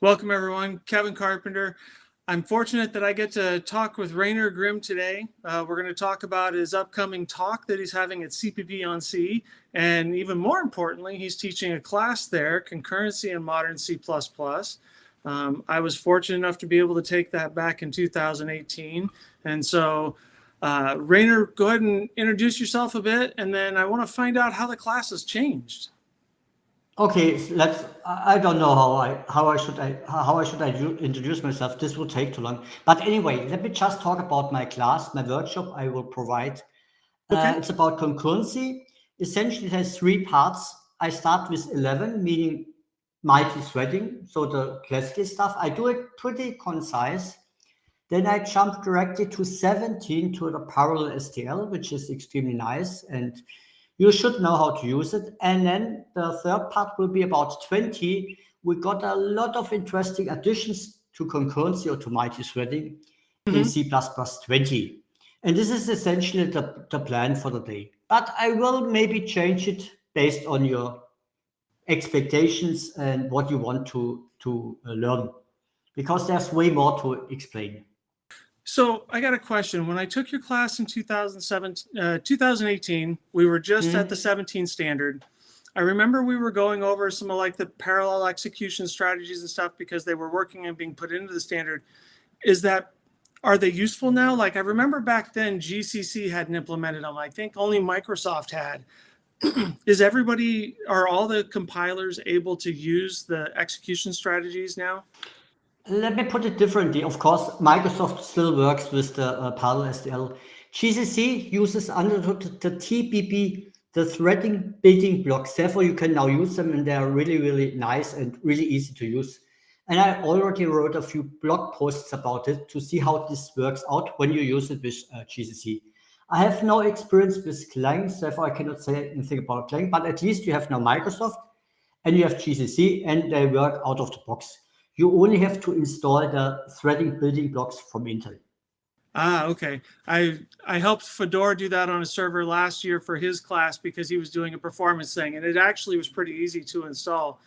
Welcome, everyone. Kevin Carpenter. I'm fortunate that I get to talk with Rainer Grimm today. We're going to talk about his upcoming talk that he's having at CppOnSea. And even more importantly, he's teaching a class there, Concurrency and Modern C++. I was fortunate enough to be able to take that back in 2018. And so, Rainer, go ahead and introduce yourself a bit, and then I want to find out how the class has changed. Okay, let's. I don't know how I should introduce myself. This will take too long. But anyway, let me just talk about my class, my workshop I will provide. Okay. It's about concurrency. Essentially, it has three parts. I start with 11, meaning multi-threading, so the classical stuff. I do it pretty concise. Then I jump directly to 17 to the parallel STL, which is extremely nice, and you should know how to use it. And then the third part will be about 20. We got a lot of interesting additions to concurrency or to multi-threading in C++ 20. And this is essentially the plan for the day. But I will maybe change it based on your expectations and what you want to learn, because there's way more to explain. So I got a question. When I took your class in 2018, we were just at the 17 standard. I remember we were going over some of like the parallel execution strategies and stuff because they were working and being put into the standard. Are they useful now? Like I remember back then GCC hadn't implemented them. I think only Microsoft had. Are all the compilers able to use the execution strategies now? Let me put it differently. Of course, Microsoft still works with the parallel STL. GCC uses under the TBB, the threading building blocks. Therefore, you can now use them, and they're really, really nice and really easy to use. And I already wrote a few blog posts about it to see how this works out when you use it with GCC. I have no experience with Clang, therefore I cannot say anything about Clang, but at least you have now Microsoft and you have GCC, and they work out of the box. You only have to install the threading building blocks from Intel. Okay. I helped Fedor do that on a server last year for his class because he was doing a performance thing, and it actually was pretty easy to install.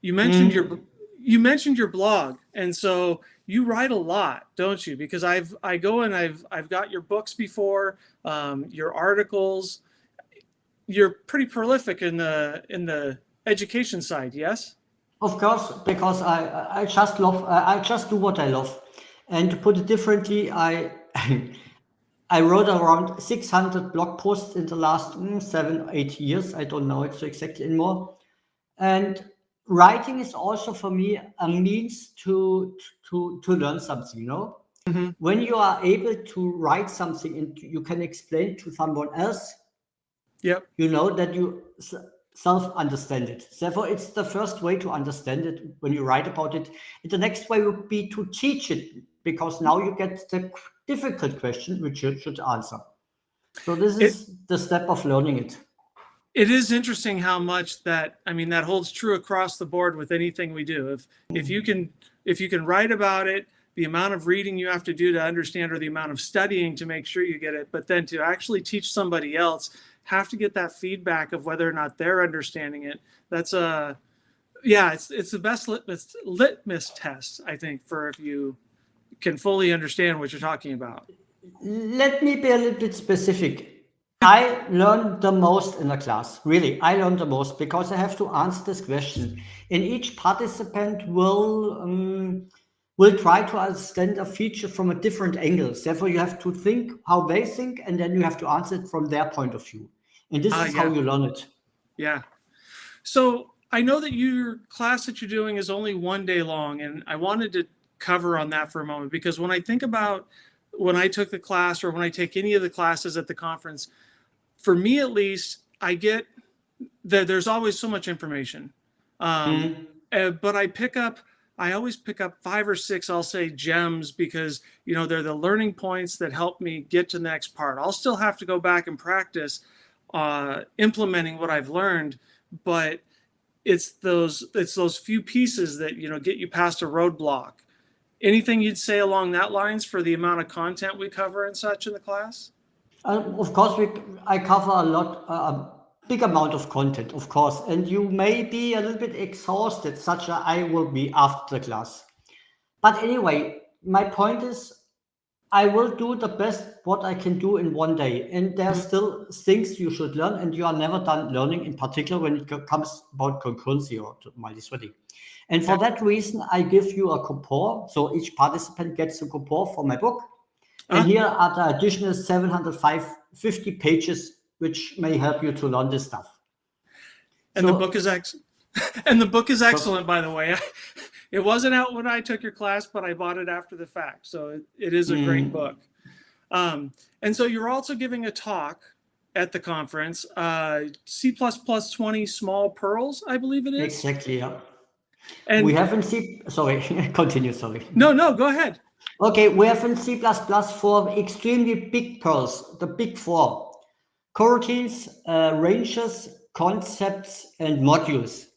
You mentioned your blog, and so you write a lot, don't you? Because I've got your books before, your articles. You're pretty prolific in the education side, yes? Of course, because I just love, I just do what I love. And to put it differently, I I wrote around 600 blog posts in the last 7-8 years. I don't know it so exactly anymore. And writing is also for me a means to learn something. You know, when you are able to write something and you can explain to someone else, Yep. you know that you self-understand it. Therefore, it's the first way to understand it when you write about it. And the next way would be to teach it, because now you get the difficult question which you should answer. So this is the step of learning it. It is interesting how much that holds true across the board with anything we do. If you can write about it, the amount of reading you have to do to understand, or the amount of studying to make sure you get it, but then to actually teach somebody else, have to get that feedback of whether or not they're understanding it. That's it's the best litmus test, I think, for if you can fully understand what you're talking about. Let me be a little bit specific. I learn the most in a class. Really, I learn the most because I have to answer this question. And each participant will try to understand a feature from a different angle. Therefore, you have to think how they think, and then you have to answer it from their point of view. And this is how you learn it. Yeah. So I know that your class that you're doing is only 1 day long, and I wanted to cover on that for a moment, because when I think about when I took the class, or when I take any of the classes at the conference, for me at least, I get that there's always so much information. But I always pick up 5 or 6, I'll say, gems, because, they're the learning points that help me get to the next part. I'll still have to go back and practice implementing what I've learned, but it's those few pieces that, get you past a roadblock. Anything you'd say along that lines for the amount of content we cover and such in the class? Of course, I cover a lot, big amount of content, of course, and you may be a little bit exhausted, such as I will be after the class. But anyway, my point is, I will do the best what I can do in one day, and there are still things you should learn, and you are never done learning, in particular when it comes about concurrency or multi-threading. And for that reason, I give you a coupon, so each participant gets a coupon for my book. And here are the additional 750 pages, which may help you to learn this stuff. And the book is excellent, by the way. It wasn't out when I took your class, but I bought it after the fact. So it is a great book. And so you're also giving a talk at the conference, C++20 Small Perls, I believe it is. Exactly, yeah. And we have in sorry, continue, sorry. No, go ahead. Okay, we have in C++ 4 extremely big pearls, the big four: coroutines, ranges, concepts, and modules.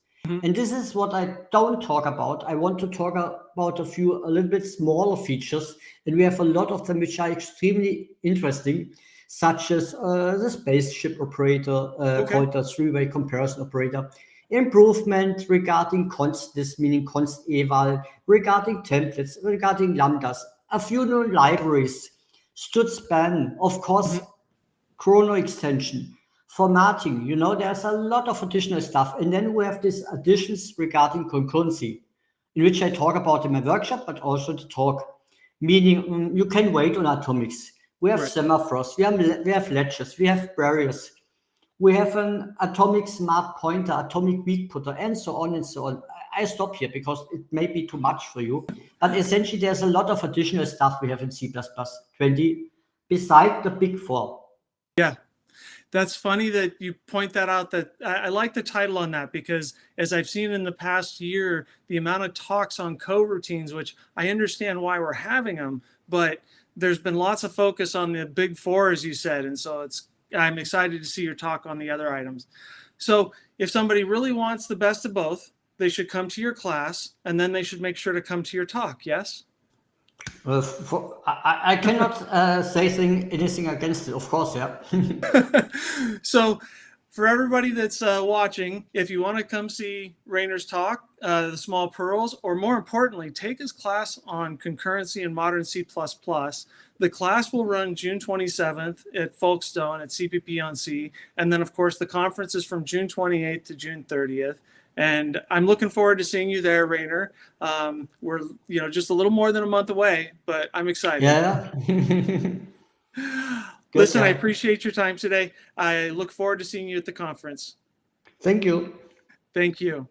And this is what I don't talk about. I want to talk about a little bit smaller features, and we have a lot of them which are extremely interesting, such as the spaceship operator, called the three-way comparison operator, improvement regarding const, this meaning const eval, regarding templates, regarding lambdas, a few new libraries, studspan, of course, chrono extension, formatting, there's a lot of additional stuff. And then we have these additions regarding concurrency, in which I talk about in my workshop, but also the talk, meaning you can wait on atomics. We have semaphores, we have ledgers, we have barriers, we have an atomic smart pointer, atomic weak putter, and so on and so on. I stop here because it may be too much for you, but essentially there's a lot of additional stuff we have in C++20 beside the big four. Yeah. That's funny that you point that out. That I like the title on that, because as I've seen in the past year, the amount of talks on coroutines, which I understand why we're having them, but there's been lots of focus on the big four, as you said. And so I'm excited to see your talk on the other items. So if somebody really wants the best of both, they should come to your class, and then they should make sure to come to your talk. Yes? I cannot say anything against it, of course, yeah. So for everybody that's watching, if you want to come see Rainer's talk, the Small Perls, or more importantly, take his class on concurrency and modern C++, the class will run June 27th at Folkestone at CppOnSea. And then, of course, the conference is from June 28th to June 30th. And I'm looking forward to seeing you there, Rainer. We're just a little more than a month away, but I'm excited. Yeah. Listen, I appreciate your time today. I look forward to seeing you at the conference. Thank you. Thank you.